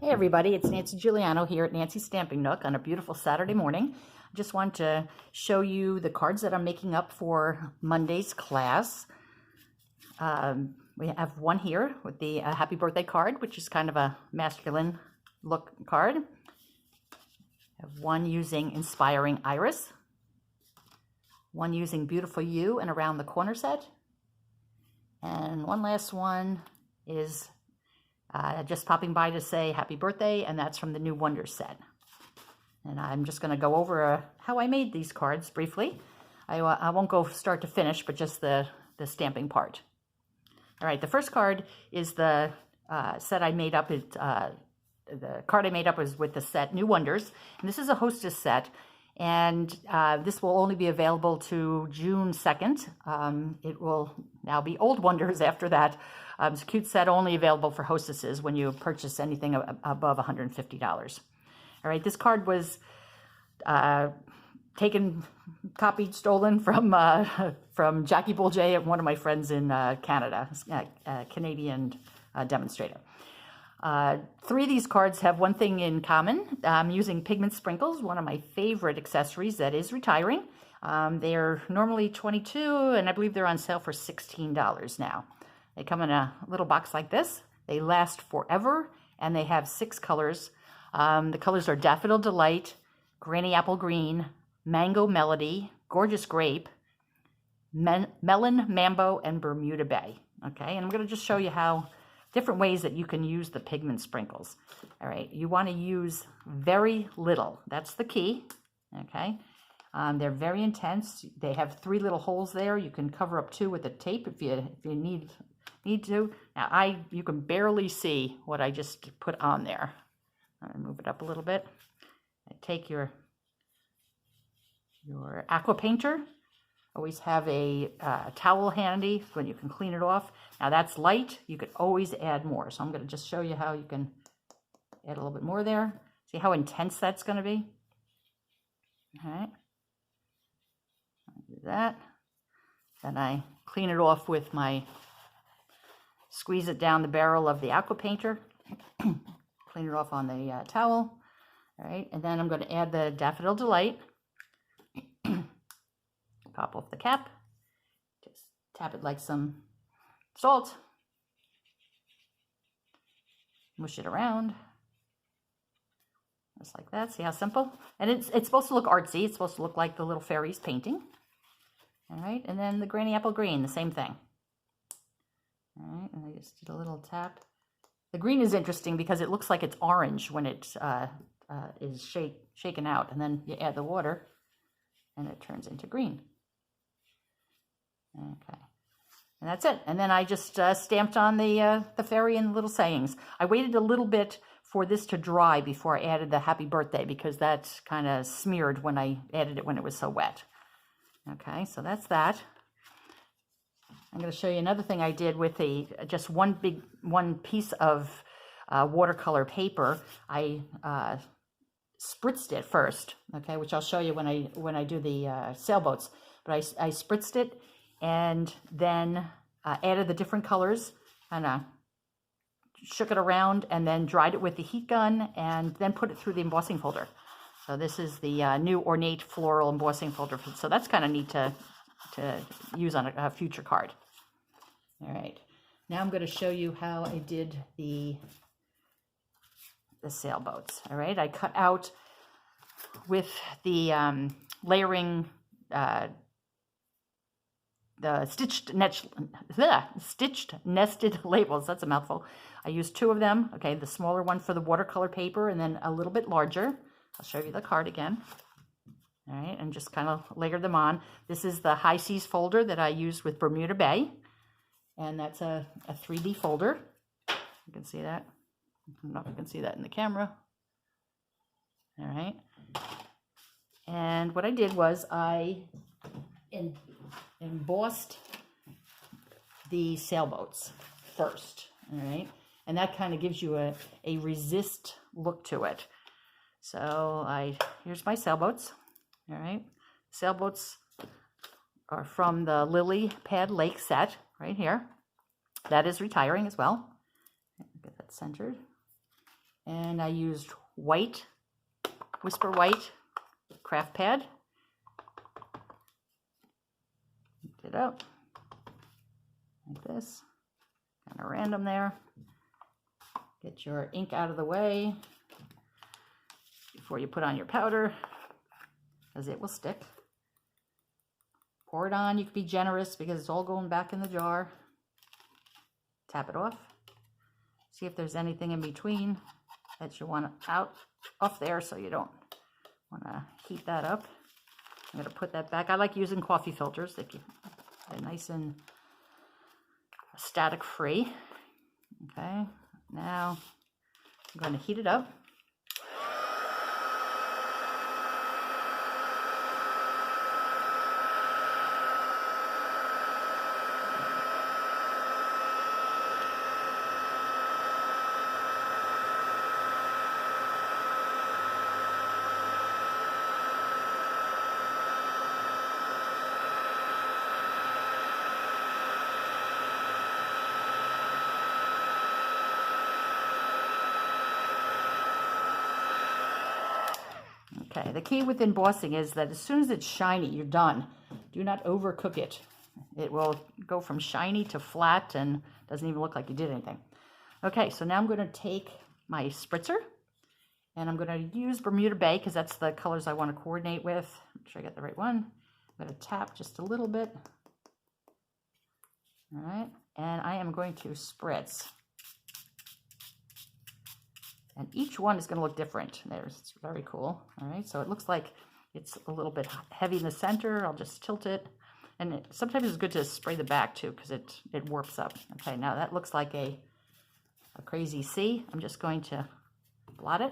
Hey everybody, it's Nancy Giuliano here at Nancy's Stamping Nook on a beautiful Saturday morning. I just want to show you the cards that I'm making up for Monday's class. We have one here with the happy birthday card, which is kind of a masculine look card. I have one using Inspiring Iris, one using Beautiful You and Around the Corner set, and one last one is just popping by to say happy birthday, and that's from the New Wonders set. And I'm just going to go over how I made these cards briefly. I won't go start to finish, but just the stamping part. All right, the first card is the set I made up. The card I made up was with the set New Wonders, and this is a hostess set, and this will only be available to June 2nd. It will now be Old Wonders after that. It's a cute set only available for hostesses when you purchase anything above $150. All right, this card was taken, copied, stolen from Jackie Boulger, one of my friends in Canada, a Canadian demonstrator. Three of these cards have one thing in common. I'm using Pigment Sprinkles, one of my favorite accessories that is retiring. They're normally $22, and I believe they're on sale for $16 now. They come in a little box like this. They last forever, and they have 6 colors. The colors are Daffodil Delight, Granny Apple Green, Mango Melody, Gorgeous Grape, Melon Mambo, and Bermuda Bay. Okay, and I'm going to just show you how different ways that you can use the Pigment Sprinkles. All right, you want to use very little. That's the key. Okay, they're very intense. They have 3 little holes there. You can cover up 2 with the tape if you need to. Now you can barely see what I just put on there. I'm gonna move it up a little bit. Take your aqua painter. Always have a towel handy when you can clean it off. Now that's light. You could always add more. So I'm going to just show you how you can add a little bit more there. See how intense that's going to be? All right. Do that. Then I clean it off with squeeze it down the barrel of the aqua painter. Clean it off on the towel. All right. And then I'm going to add the Daffodil Delight. Pop off the cap, just tap it like some salt, mush it around, just like that. See how simple? And it's supposed to look artsy. It's supposed to look like the little fairies painting. All right, and then the Granny Apple Green, the same thing. All right, and I just did a little tap. The green is interesting because it looks like it's orange when it is shaken out, and then you add the water, and it turns into green. Okay, and that's it. And then I just stamped on the fairy and little sayings. I waited a little bit for this to dry before I added the happy birthday because that kind of smeared when I added it when it was so wet. Okay, so that's that. I'm going to show you another thing I did with just one piece of watercolor paper. I spritzed it first, okay, which I'll show you when I do the sailboats. But I spritzed it and then added the different colors, and shook it around, and then dried it with the heat gun, and then put it through the embossing folder. So this is the new ornate floral embossing folder. So that's kind of neat to use on a future card. All right, now I'm going to show you how I did the sailboats. All right, I cut out with the layering, the stitched nested labels. That's a mouthful. I used 2 of them. Okay, the smaller one for the watercolor paper, and then a little bit larger. I'll show you the card again. All right, and just kind of layer them on. This is the High Seas folder that I used with Bermuda Bay, and that's a 3D folder. You can see that. I don't know if you can see that in the camera. All right. And what I did was I embossed the sailboats first. All right. And that kind of gives you a resist look to it. So here's my sailboats. All right. Sailboats are from the Lily Pad Lake set right here. That is retiring as well. Get that centered. And I used white, Whisper White craft pad. Lift it up like this, kind of random there. Get your ink out of the way before you put on your powder, because it will stick. Pour it on. You can be generous because it's all going back in the jar. Tap it off. See if there's anything in between that you want off there, so you don't want to heat that up. I'm going to put that back. I like using coffee filters. They keep it nice and static free. Okay, now I'm going to heat it up. Okay, the key with embossing is that as soon as it's shiny, you're done. Do not overcook it. It will go from shiny to flat and doesn't even look like you did anything. Okay, so now I'm going to take my spritzer and I'm going to use Bermuda Bay because that's the colors I want to coordinate with. Make sure I get the right one. I'm going to tap just a little bit. All right, and I am going to spritz. And each one is going to look different. It's very cool. All right, so it looks like it's a little bit heavy in the center. I'll just tilt it. And sometimes it's good to spray the back too because it warps up. Okay, now that looks like a crazy C. I'm just going to blot it.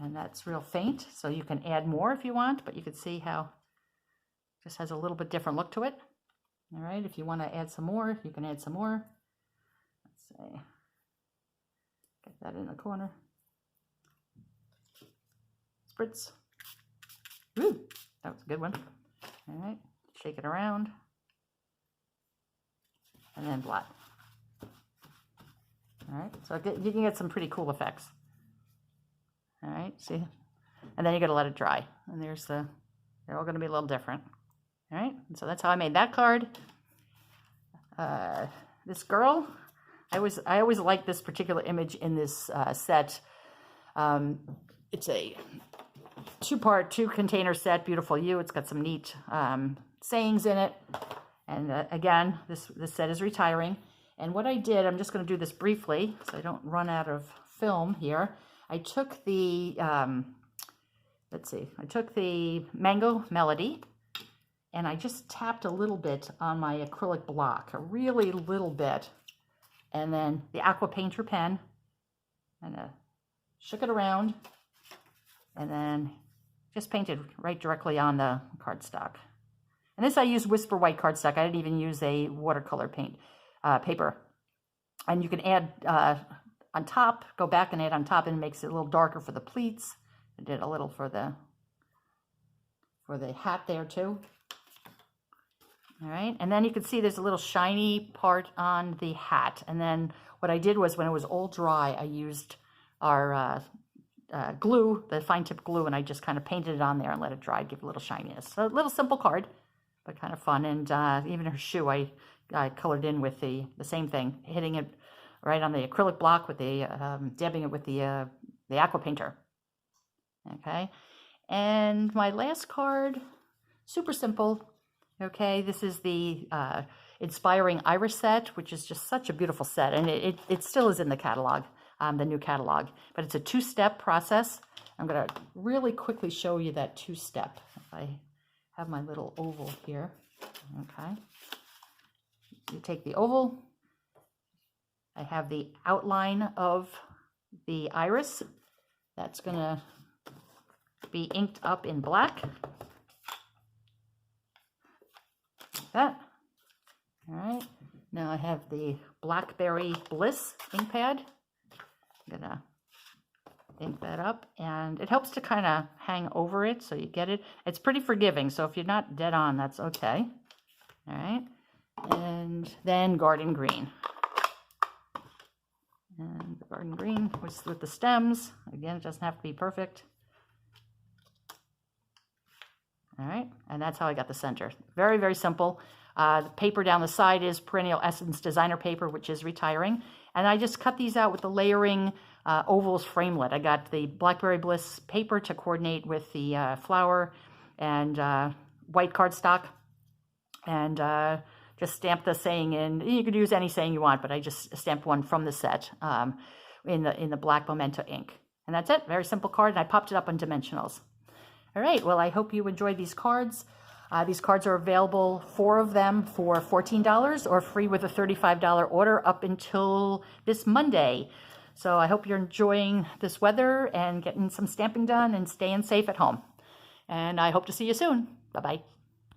And that's real faint, so you can add more if you want, but you can see how it just has a little bit different look to it. All right, if you want to add some more, you can add some more. Let's see. Get that in the corner. Spritz. Woo, that was a good one. All right, shake it around. And then blot. All right, so you can get some pretty cool effects. All right, see? And then you gotta let it dry. And they're all gonna be a little different. All right, and so that's how I made that card. This girl, I always like this particular image in this set. It's a two container set, Beautiful You. It's got some neat sayings in it. And again, this set is retiring. And what I did, I'm just going to do this briefly so I don't run out of film here. I took the, I took the Mango Melody and I just tapped a little bit on my acrylic block, a really little bit. And then the Aqua Painter pen, and shook it around, and then just painted right directly on the cardstock. And this I used Whisper White cardstock. I didn't even use a watercolor paint paper. And you can add on top, go back and add on top, and it makes it a little darker for the pleats. I did a little for the hat there too. All right, and then you can see there's a little shiny part on the hat. And then what I did was when it was all dry, I used our glue, the fine tip glue, and I just kind of painted it on there and let it dry, give it a little shininess. So a little simple card, but kind of fun. And even her shoe, I colored in with the same thing, hitting it right on the acrylic block with the, dabbing it with the Aqua Painter. Okay, and my last card, super simple. Okay, this is the Inspiring Iris set, which is just such a beautiful set, and it still is in the catalog, the new catalog, but it's a two-step process. I'm going to really quickly show you that two-step. If I have my little oval here, okay. You take the oval. I have the outline of the iris. That's going to be inked up in black. That. All right, now I have the Blackberry Bliss ink pad. I'm gonna ink that up, and it helps to kind of hang over it so you get it. It's pretty forgiving, so if you're not dead on, that's okay. All right, and then Garden Green. And the garden green was with the stems. Again, it doesn't have to be perfect. All right, and that's how I got the center. Very, very simple. The paper down the side is Perennial Essence designer paper, which is retiring. And I just cut these out with the layering ovals framelit. I got the Blackberry Bliss paper to coordinate with the flower and white cardstock. And just stamped the saying in. You could use any saying you want, but I just stamped one from the set in the black Memento ink. And that's it. Very simple card, and I popped it up on dimensionals. All right, well, I hope you enjoyed these cards. These cards are available, 4 of them for $14 or free with a $35 order up until this Monday. So I hope you're enjoying this weather and getting some stamping done and staying safe at home. And I hope to see you soon. Bye-bye.